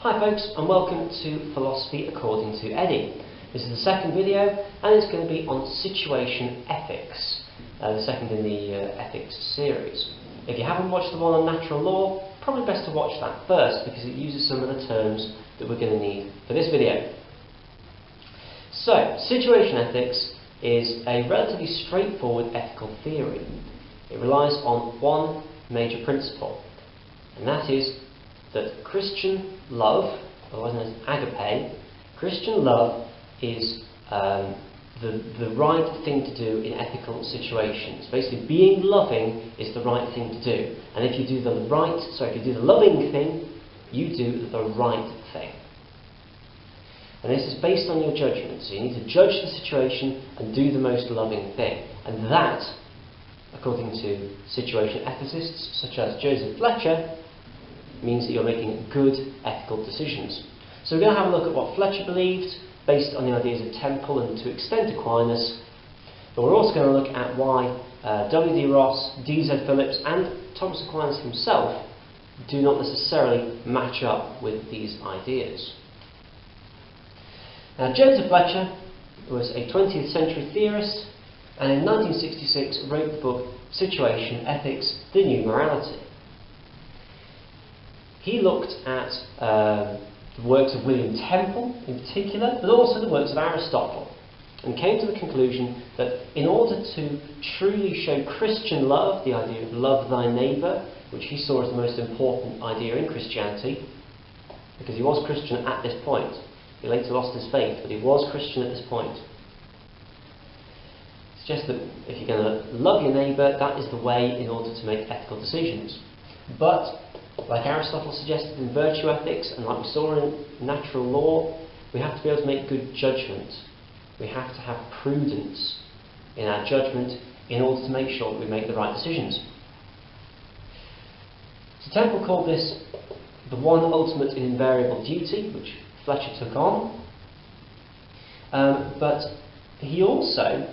Hi folks, and welcome to Philosophy According to Eddie. This is the second video, and it's going to be on situation ethics, the second in the ethics series. If you haven't watched the one on natural law, probably best to watch that first, because it uses some of the terms that we're going to need for this video. So, situation ethics is a relatively straightforward ethical theory. It relies on one major principle, and that is that Christian love, otherwise known as agape, Christian love is the right thing to do in ethical situations. Basically, being loving is the right thing to do, and if you do the loving thing, you do the right thing. And this is based on your judgment. So you need to judge the situation and do the most loving thing. And that, according to situation ethicists such as Joseph Fletcher, means that you're making good ethical decisions. So we're going to have a look at what Fletcher believed, based on the ideas of Temple and to extent Aquinas. But we're also going to look at why W.D. Ross, D.Z. Phillips and Thomas Aquinas himself do not necessarily match up with these ideas. Now, Joseph Fletcher was a 20th century theorist, and in 1966 wrote the book Situation Ethics, The New Morality. He looked at the works of William Temple in particular, but also the works of Aristotle, and came to the conclusion that in order to truly show Christian love, the idea of love thy neighbour, which he saw as the most important idea in Christianity, because he was Christian at this point. He later lost his faith, but he was Christian at this point. It's just that if you're going to love your neighbour, that is the way in order to make ethical decisions. But, like Aristotle suggested in virtue ethics, and like we saw in natural law, we have to be able to make good judgment. We have to have prudence in our judgment in order to make sure that we make the right decisions. So Temple called this the one ultimate and invariable duty, which Fletcher took on. But he also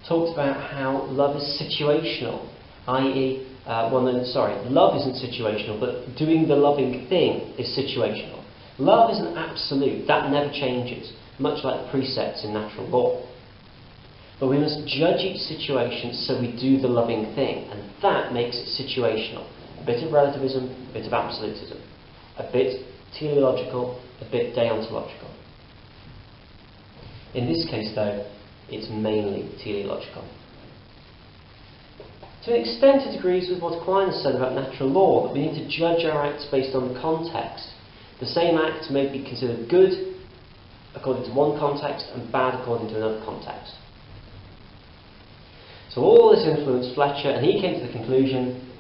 talked about how love is situational, i.e., love isn't situational, but doing the loving thing is situational. Love is an absolute, that never changes, much like the precepts in natural law. But we must judge each situation so we do the loving thing, and that makes it situational. A bit of relativism, a bit of absolutism, a bit teleological, a bit deontological. In this case, though, it's mainly teleological. To an extent, it agrees with what Aquinas said about natural law, that we need to judge our acts based on the context. The same act may be considered good according to one context and bad according to another context. So all this influenced Fletcher, and he came to the conclusion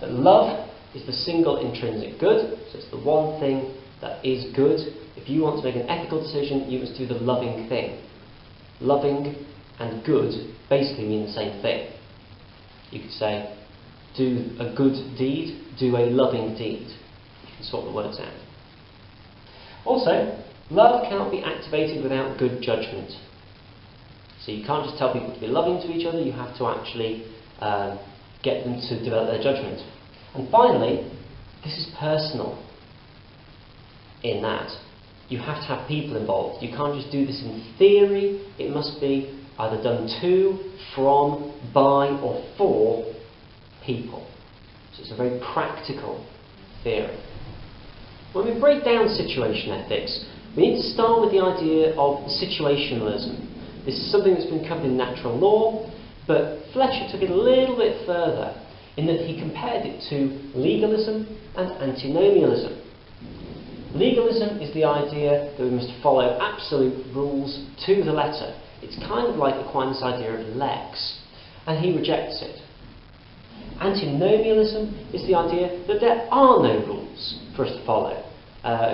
that love is the single intrinsic good, so it's the one thing that is good. If you want to make an ethical decision, you must do the loving thing. Loving and good basically mean the same thing. You could say, do a good deed, do a loving deed. You can sort the words out. Also, love cannot be activated without good judgment. So you can't just tell people to be loving to each other, you have to actually get them to develop their judgment. And finally, this is personal in that you have to have people involved. You can't just do this in theory, it must be either done to, from, by or for people. So it's a very practical theory. When we break down situation ethics, we need to start with the idea of situationalism. This is something that's been covered in natural law, but Fletcher took it a little bit further in that he compared it to legalism and antinomianism. Legalism is the idea that we must follow absolute rules to the letter. It's kind of like Aquinas' idea of lex, and he rejects it. Antinomianism is the idea that there are no rules for us to follow,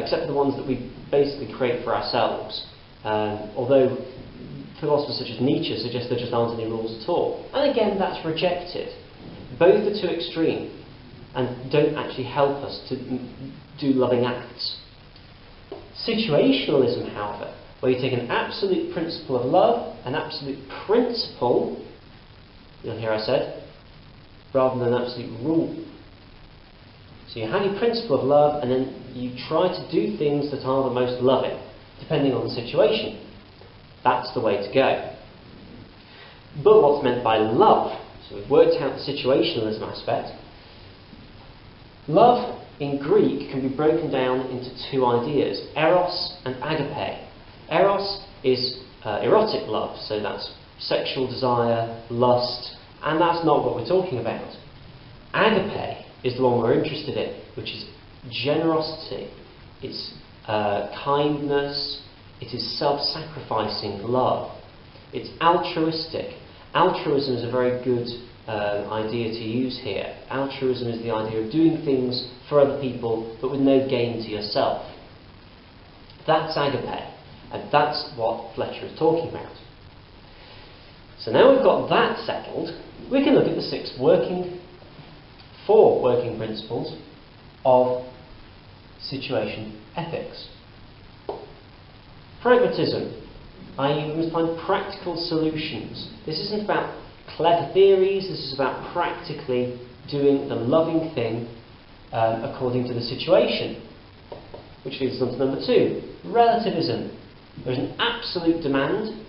except for the ones that we basically create for ourselves. Although philosophers such as Nietzsche suggest there just aren't any rules at all. And again, that's rejected. Both are too extreme and don't actually help us to do loving acts. Situationalism, however, where you take an absolute principle of love, an absolute principle, you'll hear I said, rather than an absolute rule. So you have your principle of love, and then you try to do things that are the most loving, depending on the situation. That's the way to go. But what's meant by love? So we've worked out the situationalism aspect. Love in Greek can be broken down into two ideas, eros and agape. Eros is erotic love, so that's sexual desire, lust, and that's not what we're talking about. Agape is the one we're interested in, which is generosity, it's kindness, it is self-sacrificing love, it's altruistic. Altruism is a very good idea to use here. Altruism is the idea of doing things for other people but with no gain to yourself. That's agape, and that's what Fletcher is talking about. So now we've got that settled, we can look at the four working principles of situation ethics. Pragmatism, i.e. we must find practical solutions. This isn't about clever theories, this is about practically doing the loving thing according to the situation. Which leads us on to number 2, relativism. There's an absolute demand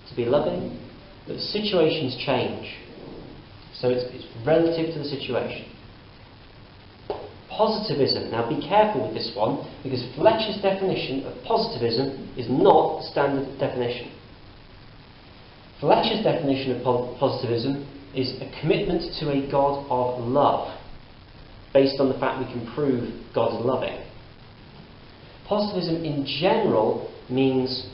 to be loving, but situations change. So it's relative to the situation. Positivism. Now be careful with this one, because Fletcher's definition of positivism is not the standard definition. Fletcher's definition of positivism is a commitment to a God of love, based on the fact we can prove God is loving. Positivism in general means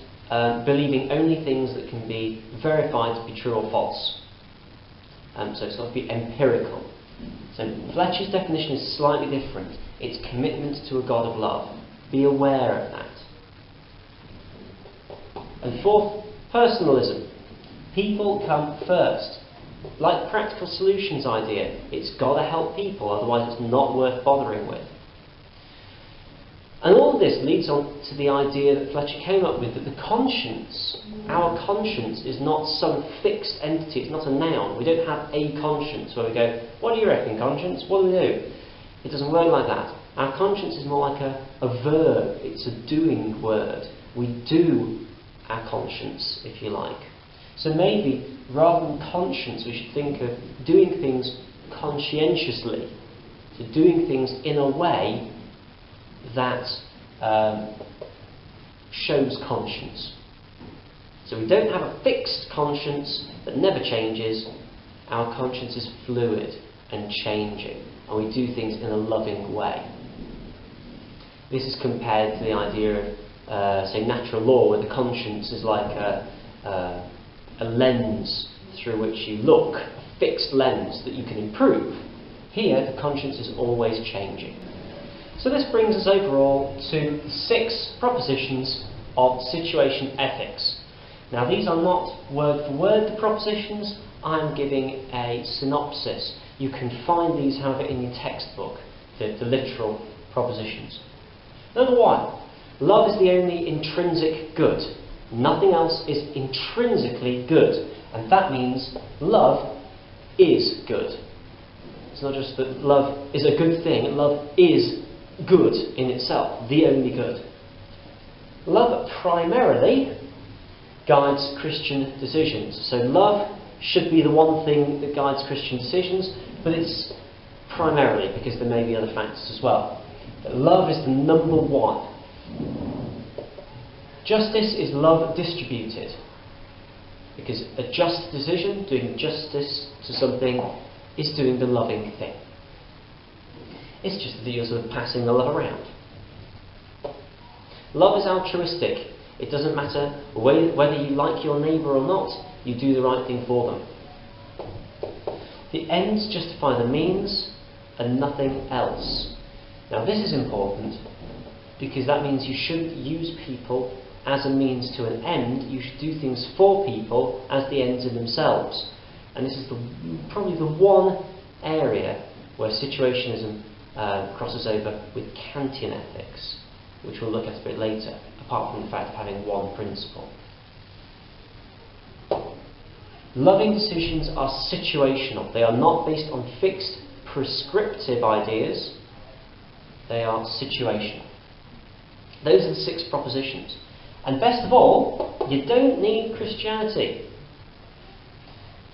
believing only things that can be verified to be true or false. So it's got to be empirical. So Fletcher's definition is slightly different. It's commitment to a God of love. Be aware of that. And fourth, personalism. People come first. Like the practical solutions idea, it's got to help people, otherwise it's not worth bothering with. And all of this leads on to the idea that Fletcher came up with, that the conscience, our conscience, is not some fixed entity, it's not a noun. We don't have a conscience where we go, what do you reckon, conscience? What do we do? It doesn't work like that. Our conscience is more like a verb, it's a doing word. We do our conscience, if you like. So maybe, rather than conscience, we should think of doing things conscientiously. So doing things in a way that shows conscience. So we don't have a fixed conscience that never changes. Our conscience is fluid and changing, and we do things in a loving way. This is compared to the idea of, say, natural law, where the conscience is like a lens through which you look, a fixed lens that you can improve. Here, the conscience is always changing. So this brings us overall to 6 propositions of situation ethics. Now these are not word for word the propositions, I'm giving a synopsis. You can find these, however, in your textbook, the literal propositions. Number 1, love is the only intrinsic good. Nothing else is intrinsically good, and that means love is good. It's not just that love is a good thing, love is good in itself, the only good. Love primarily guides Christian decisions. So love should be the one thing that guides Christian decisions, but it's primarily, because there may be other factors as well. But love is the number 1. Justice is love distributed, because a just decision, doing justice to something, is doing the loving thing. It's just that you're sort of passing the love around. Love is altruistic. It doesn't matter whether you like your neighbour or not, you do the right thing for them. The ends justify the means and nothing else. Now this is important, because that means you shouldn't use people as a means to an end. You should do things for people as the ends in themselves. And this is probably the one area where situationism crosses over with Kantian ethics, which we'll look at a bit later, apart from the fact of having one principle. Loving decisions are situational. They are not based on fixed prescriptive ideas, they are situational. Those are the 6 propositions. And best of all, you don't need Christianity.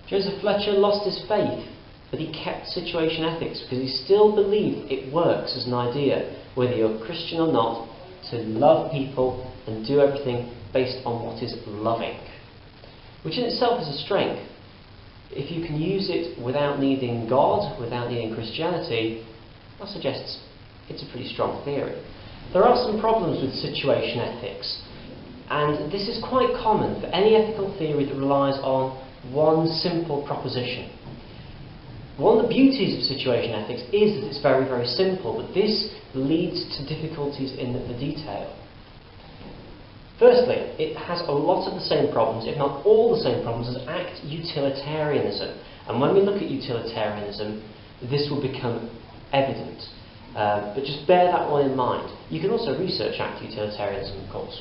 Joseph Fletcher lost his faith, but he kept situation ethics because he still believed it works as an idea, whether you're Christian or not, to love people and do everything based on what is loving, which in itself is a strength. If you can use it without needing God, without needing Christianity, I suggest it's a pretty strong theory. There are some problems with situation ethics, and this is quite common for any ethical theory that relies on one simple proposition. One of the beauties of situation ethics is that it's very, very simple, but this leads to difficulties in the detail. Firstly, it has a lot of the same problems, if not all the same problems, as act utilitarianism. And when we look at utilitarianism, this will become evident. But just bear that one in mind. You can also research act utilitarianism, of course.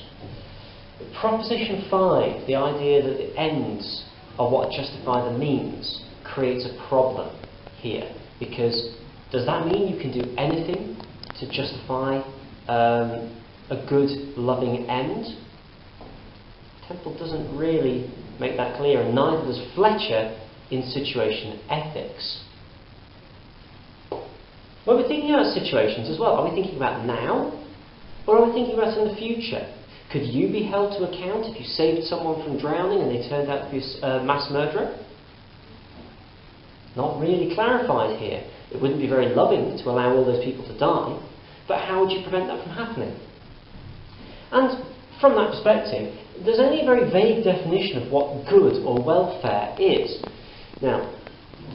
Proposition 5, the idea that the ends are what justify the means, creates a problem here. Because does that mean you can do anything to justify a good, loving end? Temple doesn't really make that clear, and neither does Fletcher in situation ethics. When we're thinking about situations as well, are we thinking about now, or are we thinking about in the future? Could you be held to account if you saved someone from drowning and they turned out to be a mass murderer? Not really clarified here. It wouldn't be very loving to allow all those people to die, but how would you prevent that from happening? And from that perspective, there's only a very vague definition of what good or welfare is. Now,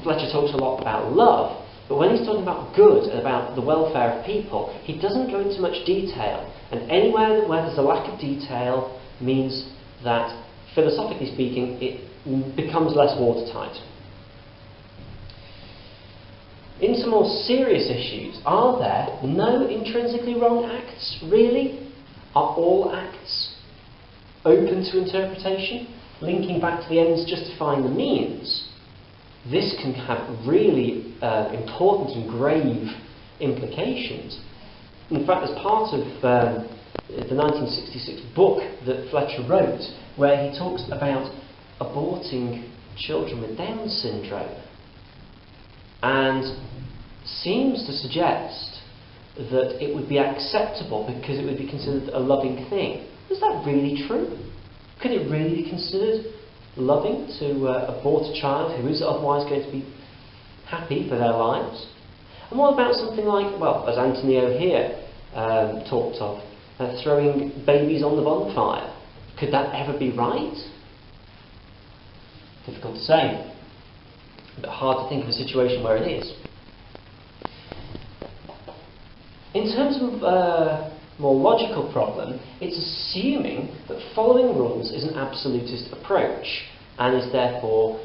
Fletcher talks a lot about love, but when he's talking about good and about the welfare of people, he doesn't go into much detail. And anywhere where there's a lack of detail means that, philosophically speaking, it becomes less watertight. Into more serious issues, are there no intrinsically wrong acts, really? Are all acts open to interpretation, linking back to the ends justifying the means? This can have really important and grave implications. In fact, as part of the 1966 book that Fletcher wrote, where he talks about aborting children with Down syndrome, and seems to suggest that it would be acceptable because it would be considered a loving thing. Is that really true? Could it really be considered loving to abort a child who is otherwise going to be happy for their lives? And what about something like, well, as Anthony O'Here talked of, throwing babies on the bonfire? Could that ever be right? Difficult to say. A bit hard to think of a situation where it is. In terms of more logical problem, it's assuming that following rules is an absolutist approach and is therefore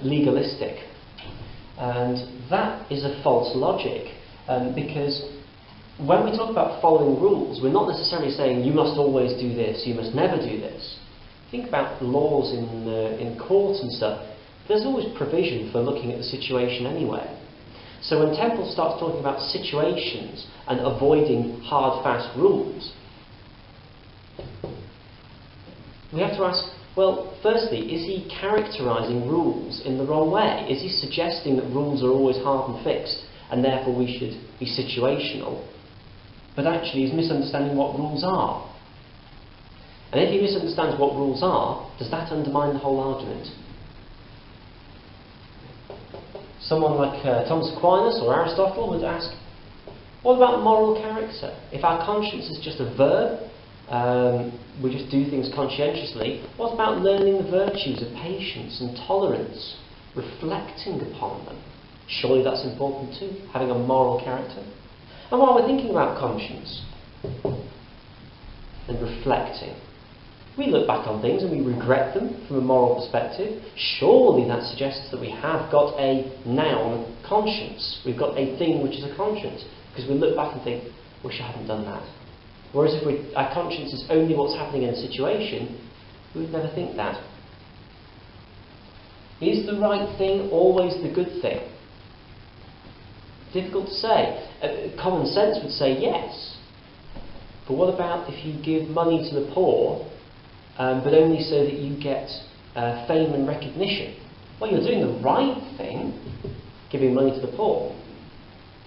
legalistic. And that is a false logic, because when we talk about following rules, we're not necessarily saying you must always do this, you must never do this. Think about laws in court and stuff. There's always provision for looking at the situation anyway. So when Temple starts talking about situations and avoiding hard, fast rules, we have to ask, well, firstly, is he characterising rules in the wrong way? Is he suggesting that rules are always hard and fixed, and therefore we should be situational? But actually he's misunderstanding what rules are. And if he misunderstands what rules are, does that undermine the whole argument? Someone like Thomas Aquinas or Aristotle would ask, what about moral character? If our conscience is just a verb, we just do things conscientiously, what about learning the virtues of patience and tolerance, reflecting upon them? Surely that's important too, having a moral character. And while we're thinking about conscience and reflecting, we look back on things and we regret them from a moral perspective. Surely that suggests that we have got a noun conscience. We've got a thing which is a conscience. Because we look back and think, wish I hadn't done that. Whereas if our conscience is only what's happening in a situation, we would never think that. Is the right thing always the good thing? Difficult to say. Common sense would say yes. But what about if you give money to the poor, but only so that you get fame and recognition? Well, you're doing the right thing, giving money to the poor.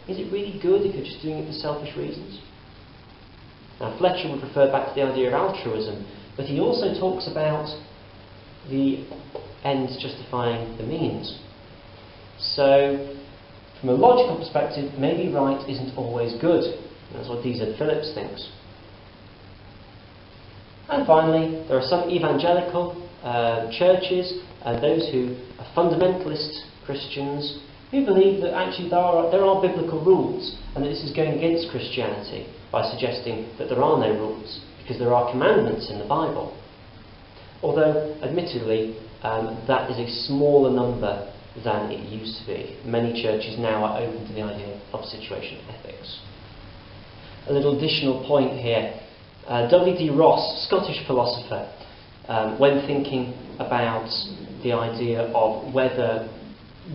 Is it really good if you're just doing it for selfish reasons? Now, Fletcher would refer back to the idea of altruism, but he also talks about the ends justifying the means. So, from a logical perspective, maybe right isn't always good. That's what D.Z. Phillips thinks. And finally, there are some evangelical churches and those who are fundamentalist Christians who believe that actually there are biblical rules and that this is going against Christianity by suggesting that there are no rules because there are commandments in the Bible. Although, admittedly, that is a smaller number than it used to be. Many churches now are open to the idea of situational ethics. A little additional point here. W.D. Ross, Scottish philosopher, when thinking about the idea of whether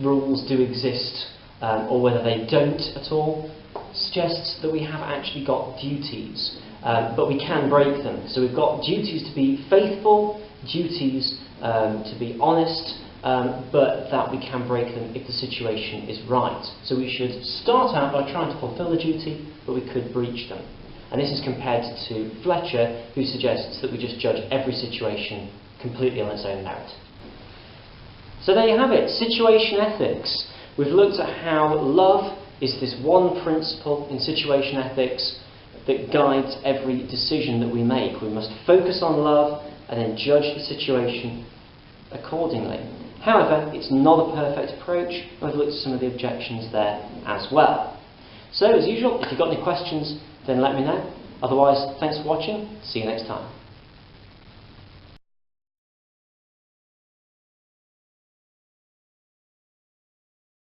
rules do exist or whether they don't at all, suggests that we have actually got duties, but we can break them. So we've got duties to be faithful, duties to be honest, but that we can break them if the situation is right. So we should start out by trying to fulfill the duty, but we could breach them. And this is compared to Fletcher, who suggests that we just judge every situation completely on its own merit. So there you have it, situation ethics. We've looked at how love is this one principle in situation ethics that guides every decision that we make. We must focus on love and then judge the situation accordingly. However, it's not a perfect approach. I've looked at some of the objections there as well. So, as usual, if you've got any questions, then let me know. Otherwise, thanks for watching. See you next time.